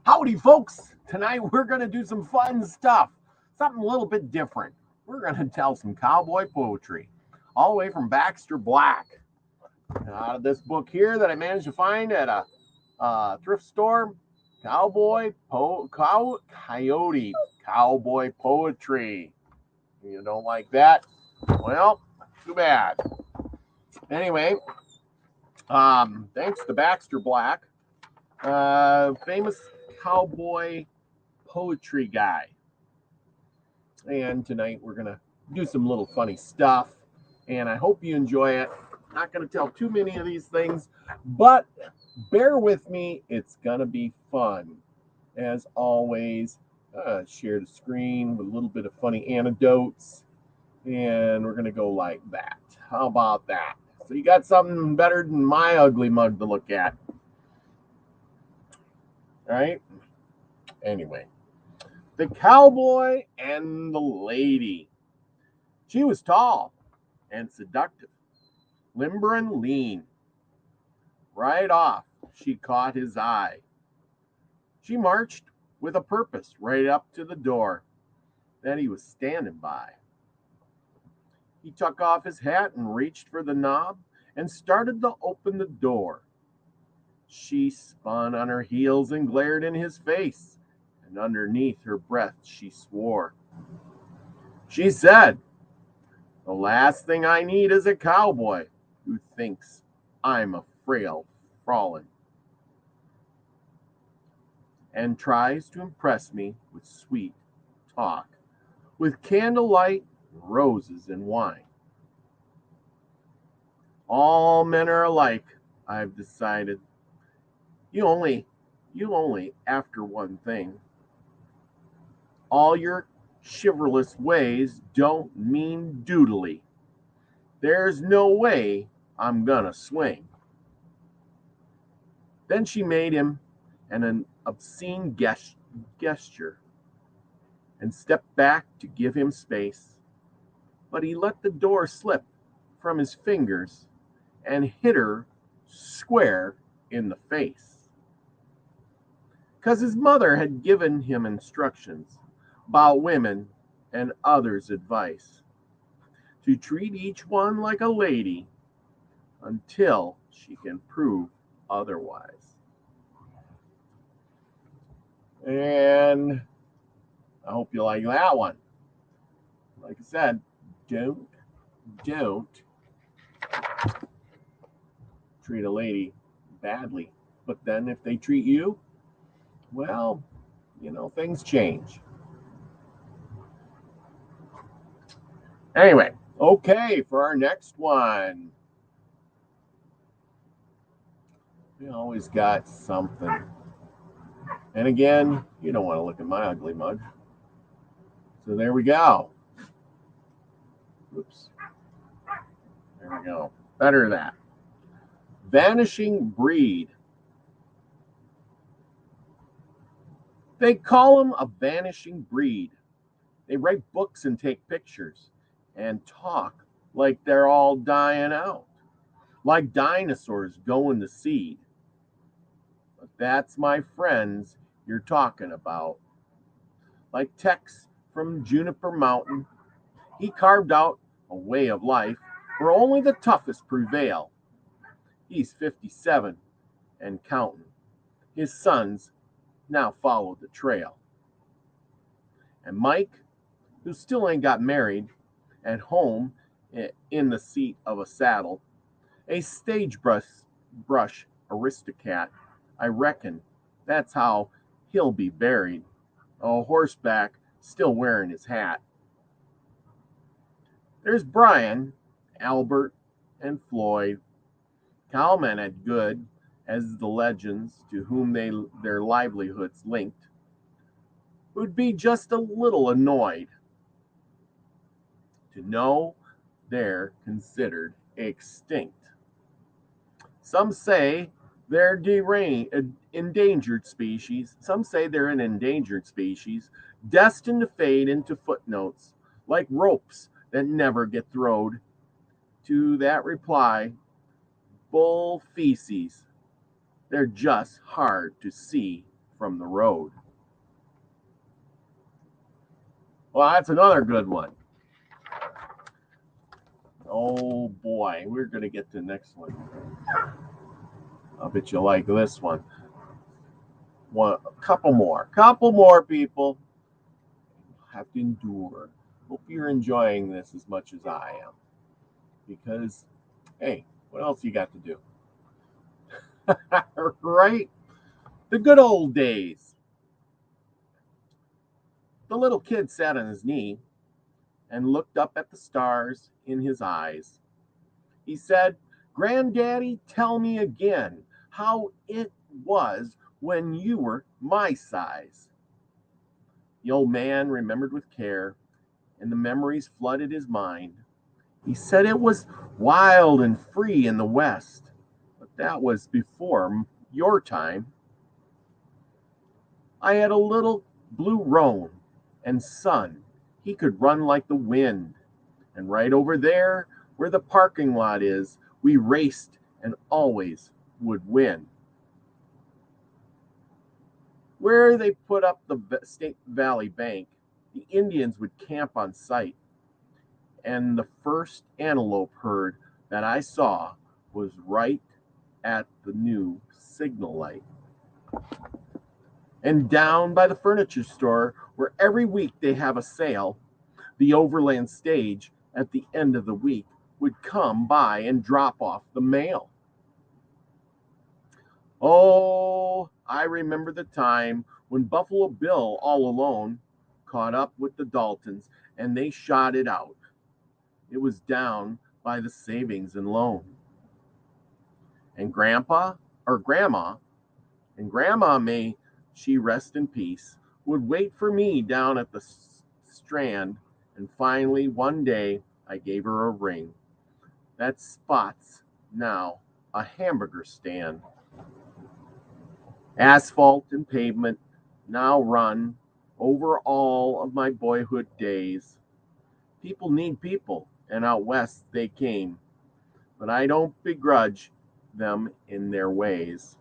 Howdy, folks. Tonight we're going to do some fun stuff, something a little bit different. We're going to tell some cowboy poetry, all the way from Baxter Black. Out of this book here that I managed to find at a thrift store, Coyote, Cowboy Poetry. You don't like that? Well, too bad. Anyway, thanks to Baxter Black, famous cowboy poetry guy. And tonight we're going to do some little funny stuff, and I hope you enjoy it. Not going to tell too many of these things, but bear with me. It's going to be fun. As always, share the screen with a little bit of funny anecdotes, and we're going to go like that. How about that? So you got something better than my ugly mug to look at. All right? Anyway, the cowboy and the lady. She was tall and seductive, limber and lean. Right off, she caught his eye. She marched with a purpose right up to the door that he was standing by. He took off his hat and reached for the knob and started to open the door. She spun on her heels and glared in his face, and underneath her breath she swore. She said, "The last thing I need is a cowboy who thinks I'm a frail fraulein and tries to impress me with sweet talk, with candlelight, roses, and wine. All men are alike, I've decided. You only after one thing. All your chivalrous ways don't mean doodly. There's no way I'm gonna swing." Then she made him an obscene gesture and stepped back to give him space. But he let the door slip from his fingers and hit her square in the face. 'Cause his mother had given him instructions about women and others' advice to treat each one like a lady until she can prove otherwise. And I hope you like that one. Like I said, don't treat a lady badly. But then if they treat you, well, things change. Anyway, okay, for our next one. We always got something. And again, you don't want to look at my ugly mug. So there we go. Oops. There we go. Better that. Vanishing breed. They call them a vanishing breed. They write books and take pictures and talk like they're all dying out, like dinosaurs going to seed. But that's my friends you're talking about. Like Tex from Juniper Mountain, he carved out a way of life where only the toughest prevail. He's 57 and counting. His sons now follow the trail. And Mike, who still ain't got married, at home in the seat of a saddle, a sagebrush aristocrat, I reckon that's how he'll be buried, a horseback still wearing his hat. There's Brian, Albert, and Floyd, cowmen at good as the legends to whom their livelihoods linked, would be just a little annoyed to know they're considered extinct. Some say they're endangered species. Some say they're an endangered species, destined to fade into footnotes like ropes that never get throwed. To that reply, bull feces. They're just hard to see from the road. Well, that's another good one. Oh boy, we're going to get to the next one. I'll bet you like this one. A couple more people have to endure. Hope you're enjoying this as much as I am. Because, hey, what else you got to do? Right? The good old days. The little kid sat on his knee and looked up at the stars in his eyes. He said, "Granddaddy, tell me again how it was when you were my size." The old man remembered with care, and the memories flooded his mind. He said it was wild and free in the West, but that was before your time. I had a little blue roan and son. He could run like the wind. And right over there, where the parking lot is, we raced and always would win. Where they put up the State Valley Bank, the Indians would camp on site. And the first antelope herd that I saw was right at the new signal light. And down by the furniture store, where every week they have a sale, the overland stage at the end of the week would come by and drop off the mail. Oh, I remember the time when Buffalo Bill, all alone, caught up with the Daltons and they shot it out. It was down by the savings and loan. And Grandma, may she rest in peace, would wait for me down at the Strand, and finally one day I gave her a ring. That spot's now a hamburger stand. Asphalt and pavement now run over all of my boyhood days. People need people, and out west they came, but I don't begrudge them in their ways.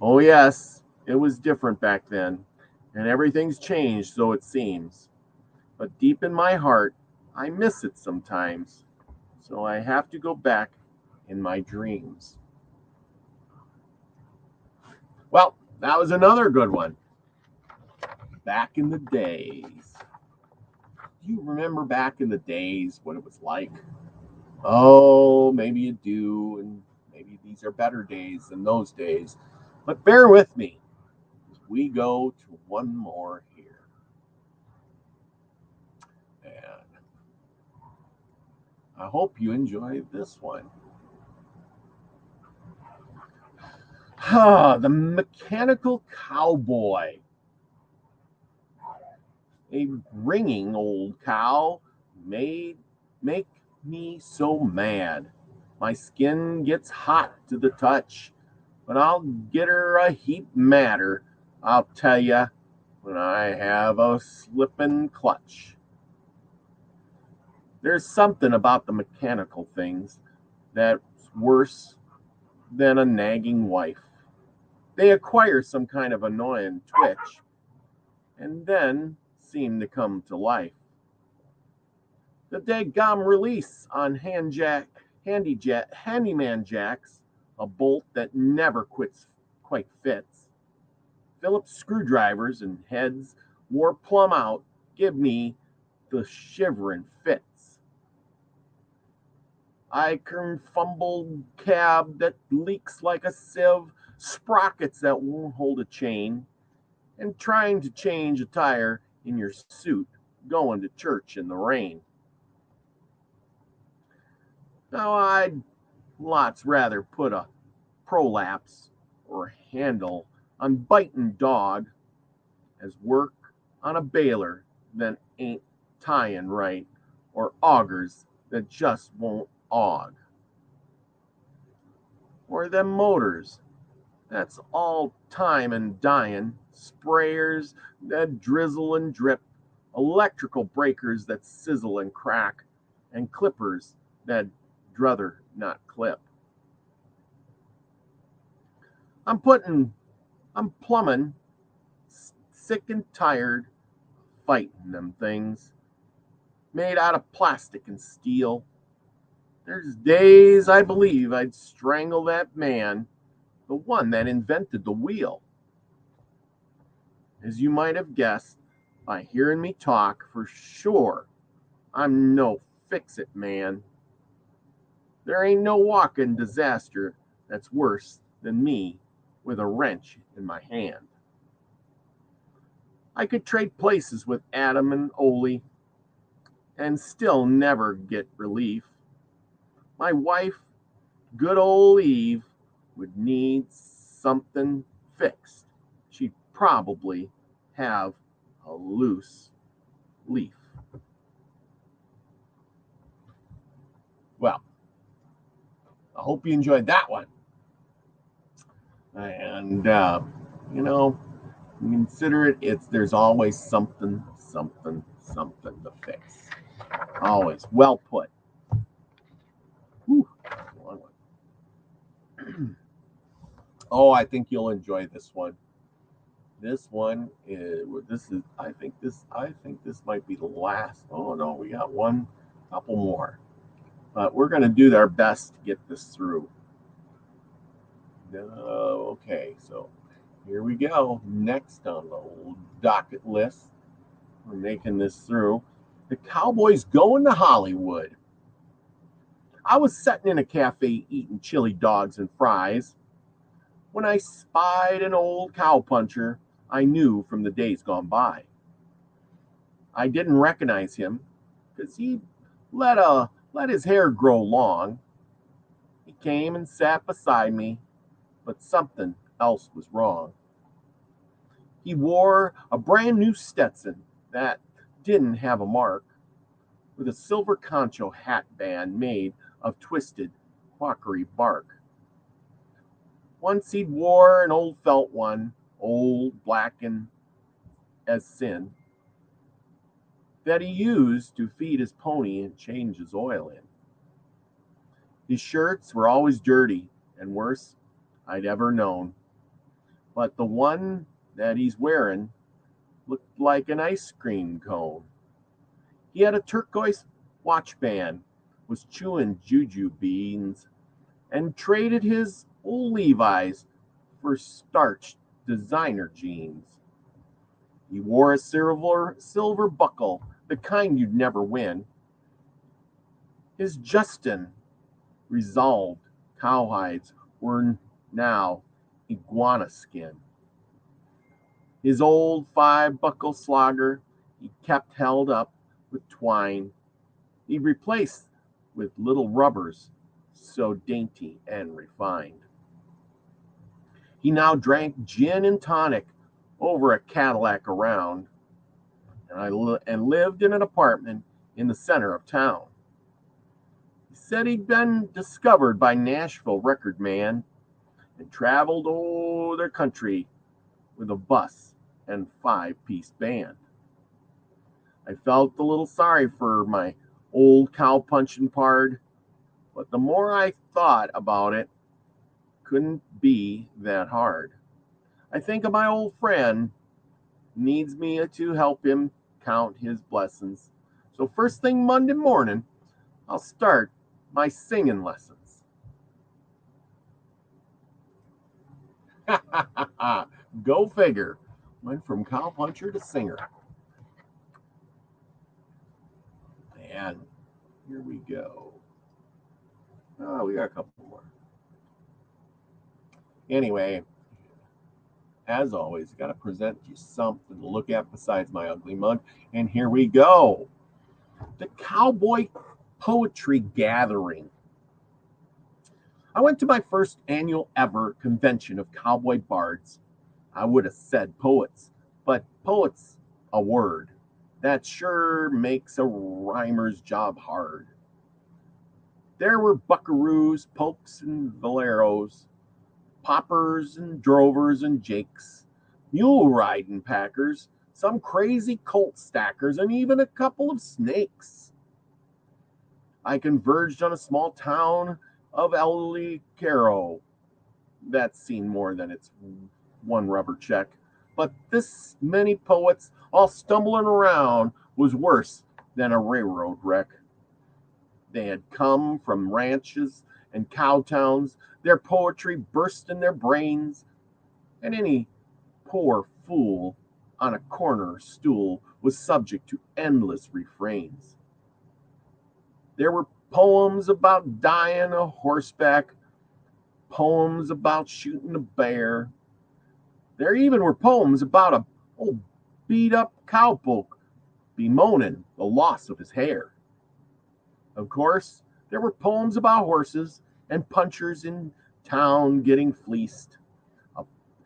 Oh yes, it was different back then, and everything's changed, so it seems. But deep in my heart, I miss it sometimes, so I have to go back in my dreams. Well, that was another good one. Back in the days. Do you remember back in the days what it was like? Oh, maybe you do, and maybe these are better days than those days. But bear with me as we go to one more here. And I hope you enjoy this one. The Mechanical Cowboy. A ringing old cow make me so mad. My skin gets hot to the touch, but I'll get her a heap madder, I'll tell ya, when I have a slippin' clutch. There's something about the mechanical things that's worse than a nagging wife. They acquire some kind of annoying twitch and then seem to come to life. The daggum release on handyman jacks, a bolt that never quite fits. Phillips screwdrivers and heads wore plumb out give me the shivering fits. I can fumble cab that leaks like a sieve, sprockets that won't hold a chain, and trying to change a tire in your suit going to church in the rain. Now I'd lots rather put a prolapse or handle on biting dog as work on a baler that ain't tying right, or augers that just won't aug. Or them motors that's all time and dying, sprayers that drizzle and drip, electrical breakers that sizzle and crack, and clippers that druther not clip. I'm putting I'm plumbing, sick and tired, fighting them things made out of plastic and steel. There's days I believe I'd strangle that man, the one that invented the wheel. As you might have guessed by hearing me talk, for sure, I'm no fix-it man. There ain't no walking disaster that's worse than me with a wrench in my hand. I could trade places with Adam and Ole and still never get relief. My wife, good old Eve, would need something fixed. She'd probably have a loose leaf. Well, I hope you enjoyed that one. And, consider it, there's always something to fix. Always. Well put. Whew. Oh, I think you'll enjoy this one. This one is I think this might be the last. Oh no, we got one couple more. But we're gonna do our best to get this through. Okay, so here we go. Next on the docket list, we're making this through. The Cowboys going to Hollywood. I was sitting in a cafe eating chili dogs and fries when I spied an old cowpuncher I knew from the days gone by. I didn't recognize him because he let his hair grow long. He came and sat beside me, but something else was wrong. He wore a brand new Stetson that didn't have a mark, with a silver concho hat band made of twisted quackery bark. Once he'd wore an old felt one, old blackened as sin, that he used to feed his pony and change his oil in. His shirts were always dirty and worse I'd ever known, but the one that he's wearing looked like an ice cream cone. He had a turquoise watch band, was chewing juju beans, and traded his old Levi's for starched designer jeans. He wore a silver buckle, the kind you'd never win. His Justin resolved cowhides were now iguana skin. His old 5-buckle slogger he kept held up with twine. He replaced with little rubbers so dainty and refined. He now drank gin and tonic over a Cadillac around, and lived in an apartment in the center of town. He said he'd been discovered by Nashville record man and traveled over the country with a bus and 5-piece band. I felt a little sorry for my old cowpunching pard, but the more I thought about it, couldn't be that hard. I think of my old friend needs me to help him count his blessings. So first thing Monday morning, I'll start my singing lessons. Go figure. Went from cowpuncher to singer. And here we go. Oh, we got a couple more. Anyway, as always, got to present you something to look at besides my ugly mug. And here we go. The Cowboy Poetry Gathering. I went to my first annual ever convention of cowboy bards. I would have said poets, but poet's a word. That sure makes a rhymer's job hard. There were buckaroos, pokes, and valeros, poppers and drovers and jakes, mule riding packers, some crazy colt stackers, and even a couple of snakes. I converged on a small town of El Caro that's seen more than its one rubber check. But this many poets all stumbling around was worse than a railroad wreck. They had come from ranches and cow towns, their poetry burst in their brains, and any poor fool on a corner stool was subject to endless refrains. There were poems about dying a horseback, poems about shooting a bear. There even were poems about a old beat up cowpoke bemoaning the loss of his hair. Of course, there were poems about horses and punchers in town getting fleeced,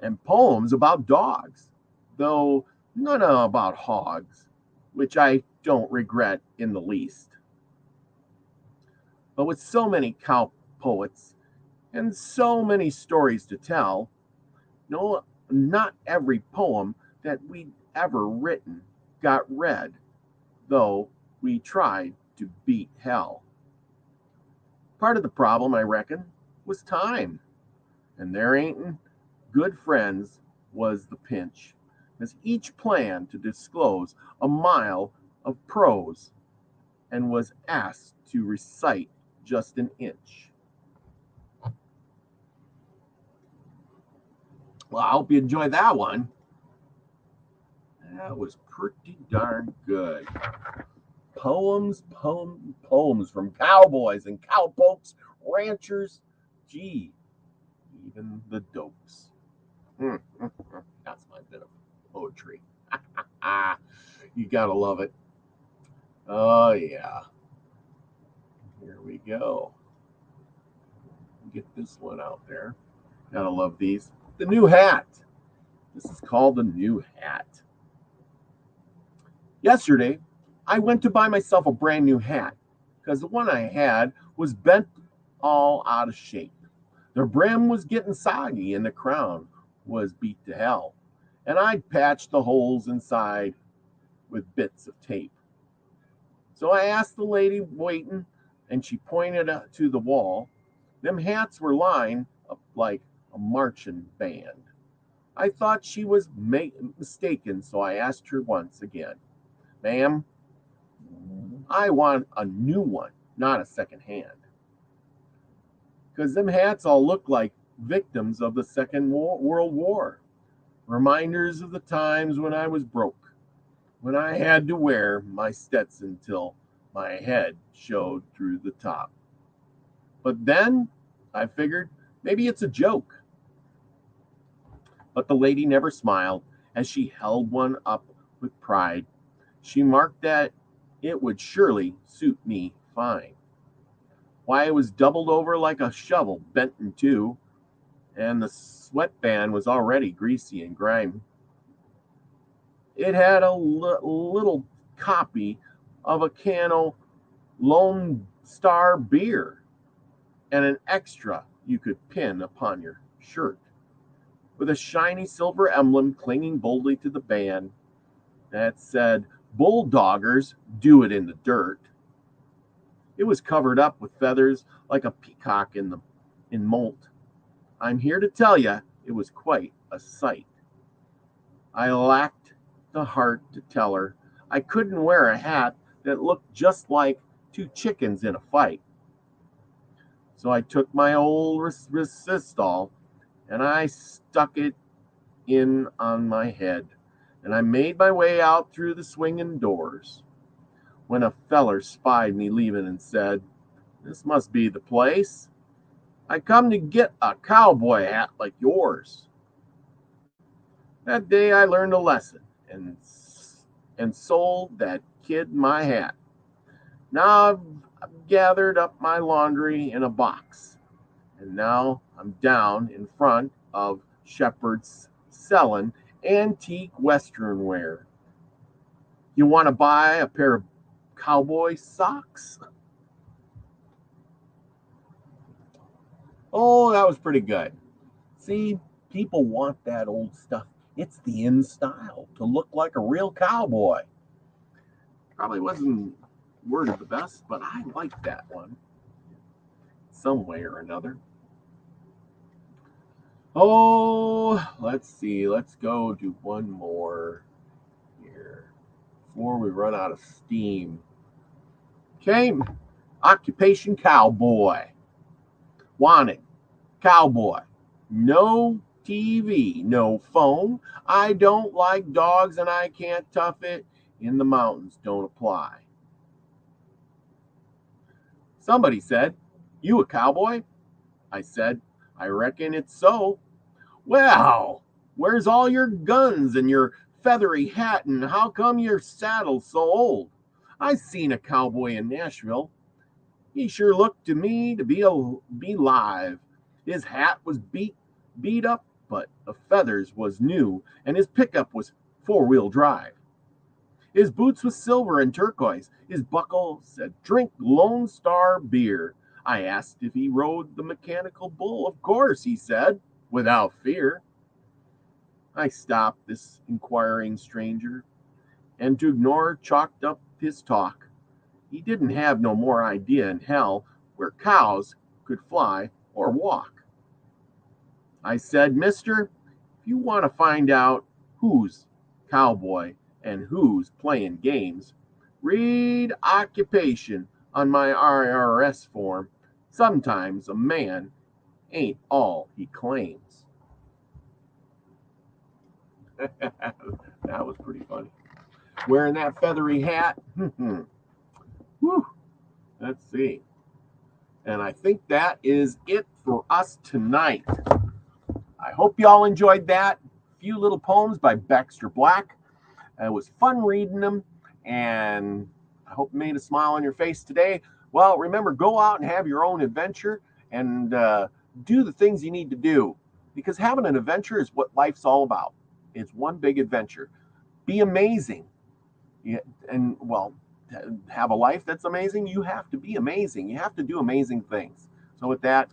and poems about dogs, though none about hogs, which I don't regret in the least. But with so many cow poets and so many stories to tell, no, not every poem that we'd ever written got read, though we tried to beat hell. Part of the problem, I reckon, was time, and there ain't good friends was the pinch, as each planned to disclose a mile of prose and was asked to recite just an inch. Well, I hope you enjoyed that one. That was pretty darn good. Poems from cowboys and cowpokes, ranchers, gee, even the dopes. That's my bit of poetry. You gotta love it. Oh, yeah. Here we go. Get this one out there. Gotta love these. The new hat. This is called the new hat. Yesterday, I went to buy myself a brand new hat because the one I had was bent all out of shape. The brim was getting soggy and the crown was beat to hell. And I'd patched the holes inside with bits of tape. So I asked the lady waiting, and she pointed to the wall. Them hats were lined up like a marching band. I thought she was mistaken, so I asked her once again, "Ma'am, I want a new one, not a second hand. Because them hats all look like victims of the Second World War. Reminders of the times when I was broke, when I had to wear my Stetson till my head showed through the top. But then I figured maybe it's a joke." But the lady never smiled as she held one up with pride. She marked that it would surely suit me fine. Why, it was doubled over like a shovel, bent in two, and the sweatband was already greasy and grimy. It had a little copy of a can of Lone Star beer and an extra you could pin upon your shirt, with a shiny silver emblem clinging boldly to the band that said, "Bulldoggers do it in the dirt." It was covered up with feathers like a peacock in molt. I'm here to tell you, it was quite a sight. I lacked the heart to tell her I couldn't wear a hat that looked just like two chickens in a fight. So I took my old resistol and I stuck it in on my head, and I made my way out through the swinging doors, when a feller spied me leaving and said, "This must be the place. I come to get a cowboy hat like yours." That day I learned a lesson and sold that kid my hat. Now I've gathered up my laundry in a box, and now I'm down in front of Shepherd's selling antique Western wear. You want to buy a pair of cowboy socks? Oh, that was pretty good. See, people want that old stuff. It's the in style to look like a real cowboy. Probably wasn't worded the best, but I like that one some way or another. Oh, let's see. Let's go do one more here before we run out of steam. Okay. Occupation cowboy. Wanted cowboy. No TV, no phone. I don't like dogs and I can't tough it. In the mountains don't apply. Somebody said, "You a cowboy?" I said, "I reckon it's so." "Well, where's all your guns and your feathery hat, and how come your saddle's so old? I seen a cowboy in Nashville. He sure looked to me to be live. His hat was beat up, but the feathers was new, and his pickup was four-wheel drive. His boots was silver and turquoise. His buckle said, 'Drink Lone Star beer.' I asked if he rode the mechanical bull. 'Of course,' he said, without fear." I stopped this inquiring stranger, and to ignore chalked up his talk. He didn't have no more idea in hell where cows could fly or walk. I said, "Mister, if you want to find out who's cowboy and who's playing games, read occupation on my IRS form. Sometimes a man ain't all he claims." That was pretty funny. Wearing that feathery hat. Whew. Let's see. And I think that is it for us tonight. I hope y'all enjoyed that. Few little poems by Baxter Black. It was fun reading them, and I hope it made a smile on your face today. Well, remember, go out and have your own adventure and do the things you need to do, because having an adventure is what life's all about. It's one big adventure. Be amazing. Yeah, and well, to have a life that's amazing, you have to be amazing. You have to do amazing things. So with that,